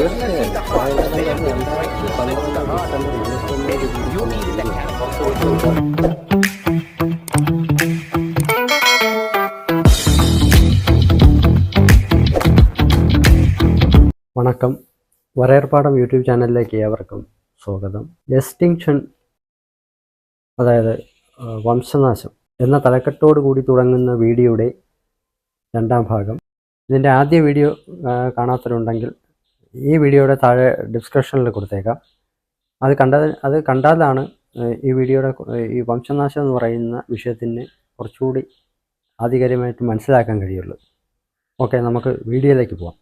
തീർച്ചയായും വണക്കം. വരയർപ്പാടം യൂട്യൂബ് ചാനലിലേക്ക് ഏവർക്കും സ്വാഗതം. എക്സ്റ്റിങ്ഷൻ, അതായത് വംശനാശം എന്ന തലക്കെട്ടോട് കൂടി തുടങ്ങുന്ന വീഡിയോയുടെ രണ്ടാം ഭാഗം. ഇതിൻ്റെ ആദ്യ വീഡിയോ കാണാത്തവരുണ്ടെങ്കിൽ ഈ വീഡിയോയുടെ താഴെ ഡിസ്ക്രിപ്ഷനിൽ കൊടുത്തേക്കാം. അത് കണ്ടാലാണ് ഈ വീഡിയോയുടെ ഈ വംശനാശം എന്ന് പറയുന്ന വിഷയത്തിന് കുറച്ചുകൂടി ആധികാരികമായിട്ട് മനസ്സിലാക്കാൻ കഴിയുള്ളൂ. ഓക്കെ, നമുക്ക് വീഡിയോയിലേക്ക് പോകാം.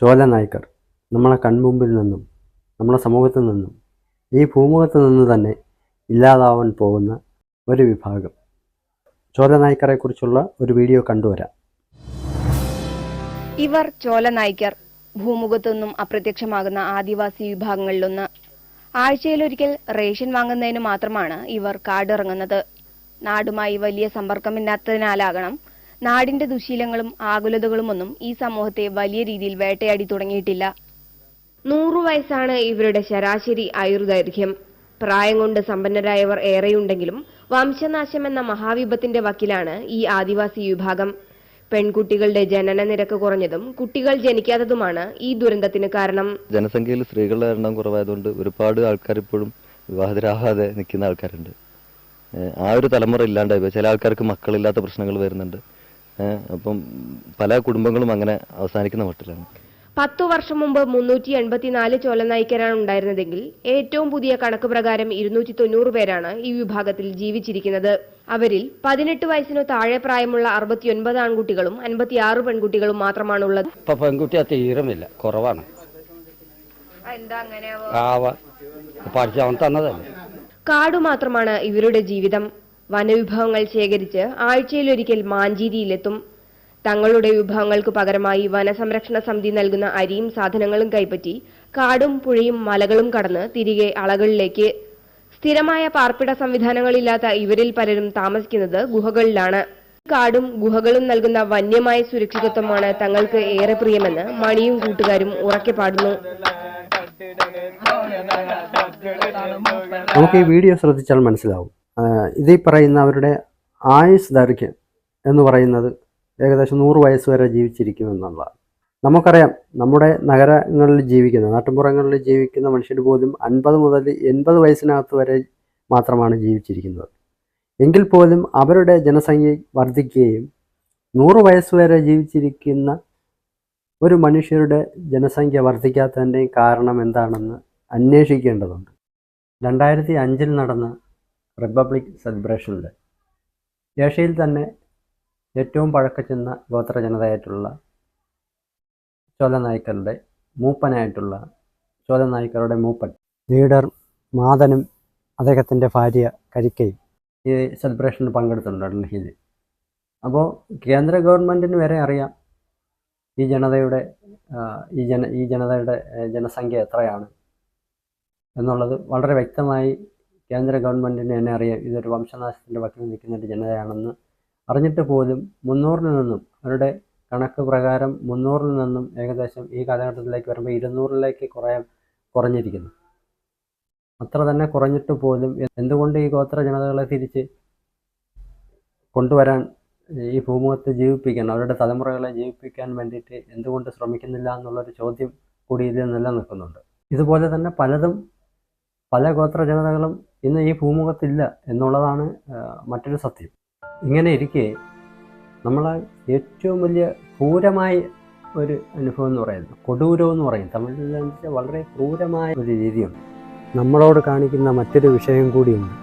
ചോല നായ്ക്കർ നമ്മളെ കൺമുമ്പിൽ നിന്നും നമ്മുടെ സമൂഹത്തിൽ നിന്നും ഈ ഭൂമുഖത്ത് നിന്ന് തന്നെ ഇല്ലാതാവാൻ പോകുന്ന ഒരു വിഭാഗം. ചോല നായ്ക്കറെക്കുറിച്ചുള്ള ഒരു വീഡിയോ കണ്ടുവരാം. ഇവർ ചോല നായ്ക്കർ, ഭൂമുഖത്തു നിന്നും അപ്രത്യക്ഷമാകുന്ന ആദിവാസി വിഭാഗങ്ങളിലൊന്ന്. ആഴ്ചയിലൊരിക്കൽ റേഷൻ വാങ്ങുന്നതിന് മാത്രമാണ് ഇവർ കാടിറങ്ങുന്നത്. നാടുമായി വലിയ സമ്പർക്കമില്ലാത്തതിനാലാകണം നാടിന്റെ ദുശീലങ്ങളും ആകുലതകളുമൊന്നും ഈ സമൂഹത്തെ വലിയ രീതിയിൽ വേട്ടയാടി തുടങ്ങിയിട്ടില്ല. 100 വയസ്സാണ് ഇവരുടെ ശരാശരി ആയുർദൈർഘ്യം. പ്രായം കൊണ്ട് സമ്പന്നരായവർ ഏറെയുണ്ടെങ്കിലും വംശനാശം എന്ന മഹാവിപത്തിന്റെ വക്കിലാണ് ഈ ആദിവാസി വിഭാഗം. പെൺകുട്ടികളുടെ ജനന നിരക്ക് കുറഞ്ഞതും കുട്ടികൾ ജനിക്കാത്തതുമാണ് ഈ ദുരന്തത്തിന് കാരണം. ജനസംഖ്യയിൽ സ്ത്രീകളുടെ എണ്ണം കുറവായതുകൊണ്ട് ഒരുപാട് ആൾക്കാർ ഇപ്പോഴും വിവാഹിതരാകാതെ നിൽക്കുന്ന ആൾക്കാരുണ്ട്. ആ ഒരു തലമുറ ഇല്ലാണ്ടായി. ചില ആൾക്കാർക്ക് മക്കളില്ലാത്ത പ്രശ്നങ്ങൾ വരുന്നുണ്ട്. അപ്പം പല കുടുംബങ്ങളും അങ്ങനെ അവസാനിക്കുന്ന മട്ടിലാണ്. 10 വർഷം മുമ്പ് 384 ചോലനായ്ക്കരാണ് ഉണ്ടായിരുന്നതെങ്കിൽ ഏറ്റവും പുതിയ കണക്ക് പ്രകാരം 290 പേരാണ് ഈ വിഭാഗത്തിൽ ജീവിച്ചിരിക്കുന്നത്. അവരിൽ 18 വയസ്സിനു താഴെ പ്രായമുള്ള 69 ആൺകുട്ടികളും 56 പെൺകുട്ടികളും മാത്രമാണുള്ളത്. ഇപ്പൊ പെൺകുട്ടിയെ തീരുമില്ല, കുറവാണ്. പഠിച്ചവൻ തന്നതല്ലേ. കാടു മാത്രമാണ് ഇവരുടെ ജീവിതം. വനവിഭവങ്ങൾ ശേഖരിച്ച് ആഴ്ചയിലൊരിക്കൽ മാഞ്ചേരിയിലെത്തും. തങ്ങളുടെ വിഭവങ്ങൾക്ക് പകരമായി വനസംരക്ഷണ സമിതി നൽകുന്ന അരിയും സാധനങ്ങളും കൈപ്പറ്റി കാടും പുഴയും മലകളും കടന്ന് തിരികെ അളകളിലേക്ക്. സ്ഥിരമായ പാർപ്പിട സംവിധാനങ്ങളില്ലാത്ത ഇവരിൽ പലരും താമസിക്കുന്നത് ഗുഹകളിലാണ്. കാടും ഗുഹകളും നൽകുന്ന വന്യമായ സുരക്ഷിതത്വമാണ് തങ്ങൾക്ക് ഏറെ പ്രിയമെന്ന് മണിയും കൂട്ടുകാരും ഉറക്കെ പാടുന്നു. നമുക്ക് ഈ വീഡിയോ ശ്രദ്ധിച്ചാൽ മനസ്സിലാവും. ഇതിൽ പറയുന്നവരുടെ ആയുസ് ദൈർഘ്യം എന്ന് പറയുന്നത് ഏകദേശം 100 വയസ്സ് വരെ ജീവിച്ചിരിക്കുമെന്നുള്ളതാണ്. നമുക്കറിയാം, നമ്മുടെ നഗരങ്ങളിൽ ജീവിക്കുന്ന, നാട്ടുമ്പുറങ്ങളിൽ ജീവിക്കുന്ന മനുഷ്യർ പോലും 50 മുതൽ 80 വയസ്സിനകത്ത് വരെ മാത്രമാണ് ജീവിച്ചിരിക്കുന്നത്. എങ്കിൽ പോലും അവരുടെ ജനസംഖ്യ വർദ്ധിക്കുകയും 100 വയസ്സ് വരെ ജീവിച്ചിരിക്കുന്ന ഒരു മനുഷ്യരുടെ ജനസംഖ്യ വർദ്ധിക്കാത്തതിൻ്റെ കാരണം എന്താണെന്ന് അന്വേഷിക്കേണ്ടതുണ്ട്. 2005 നടന്ന റിപ്പബ്ലിക് സെലിബ്രേഷനിൽ ഏഷ്യയിൽ തന്നെ ഏറ്റവും പഴക്കച്ചെന്ന ഗോത്ര ജനതയായിട്ടുള്ള ചോല നായ്ക്കരുടെ മൂപ്പനായിട്ടുള്ള ചോല നായ്ക്കരുടെ മൂപ്പൻ ലീഡർ മാതനും അദ്ദേഹത്തിൻ്റെ ഭാര്യ കരിക്കയും ഈ സെലിബ്രേഷനിൽ പങ്കെടുത്തിട്ടുണ്ട് ഡൽഹിയിൽ. അപ്പോൾ കേന്ദ്ര ഗവൺമെൻറ്റിന് വരെ അറിയാം ഈ ജനതയുടെ ജനസംഖ്യ എത്രയാണ് എന്നുള്ളത് വളരെ വ്യക്തമായി കേന്ദ്ര ഗവൺമെൻറ്റിന് തന്നെ അറിയാം. ഇതൊരു വംശനാശത്തിൻ്റെ വക്കിൽ നിൽക്കുന്ന ഒരു ജനതയാണെന്ന് അറിഞ്ഞിട്ട് പോലും 300-ൽ നിന്നും, അവരുടെ കണക്ക് പ്രകാരം 300-ൽ നിന്നും ഏകദേശം ഈ കാലഘട്ടത്തിലേക്ക് വരുമ്പോൾ 200-ലേക്ക് കുറഞ്ഞിരിക്കുന്നു. അത്ര തന്നെ കുറഞ്ഞിട്ട് പോലും എന്തുകൊണ്ട് ഈ ഗോത്ര ജനതകളെ തിരിച്ച് കൊണ്ടുവരാൻ, ഈ ഭൂമുഖത്ത് ജീവിപ്പിക്കാൻ, അവരുടെ തലമുറകളെ ജീവിപ്പിക്കാൻ വേണ്ടിയിട്ട് എന്തുകൊണ്ട് ശ്രമിക്കുന്നില്ല എന്നുള്ളൊരു ചോദ്യം കൂടി ഇതിൽ നിലനിൽക്കുന്നുണ്ട്. ഇതുപോലെ തന്നെ പല ഗോത്ര ജനതകളും ഇന്ന് ഈ ഭൂമുഖത്തില്ല എന്നുള്ളതാണ് മറ്റൊരു സത്യം. ഇങ്ങനെ ഇരിക്കെ നമ്മളെ ഏറ്റവും വലിയ ക്രൂരമായ ഒരു അനുഭവം എന്ന് പറയുന്നത് കൊടൂരം എന്ന് പറയും. തമിഴിൽ വളരെ ക്രൂരമായ ഒരു രീതിയുണ്ട്. നമ്മളോട് കാണിക്കുന്ന മറ്റൊരു വിഷയം കൂടിയുണ്ട്.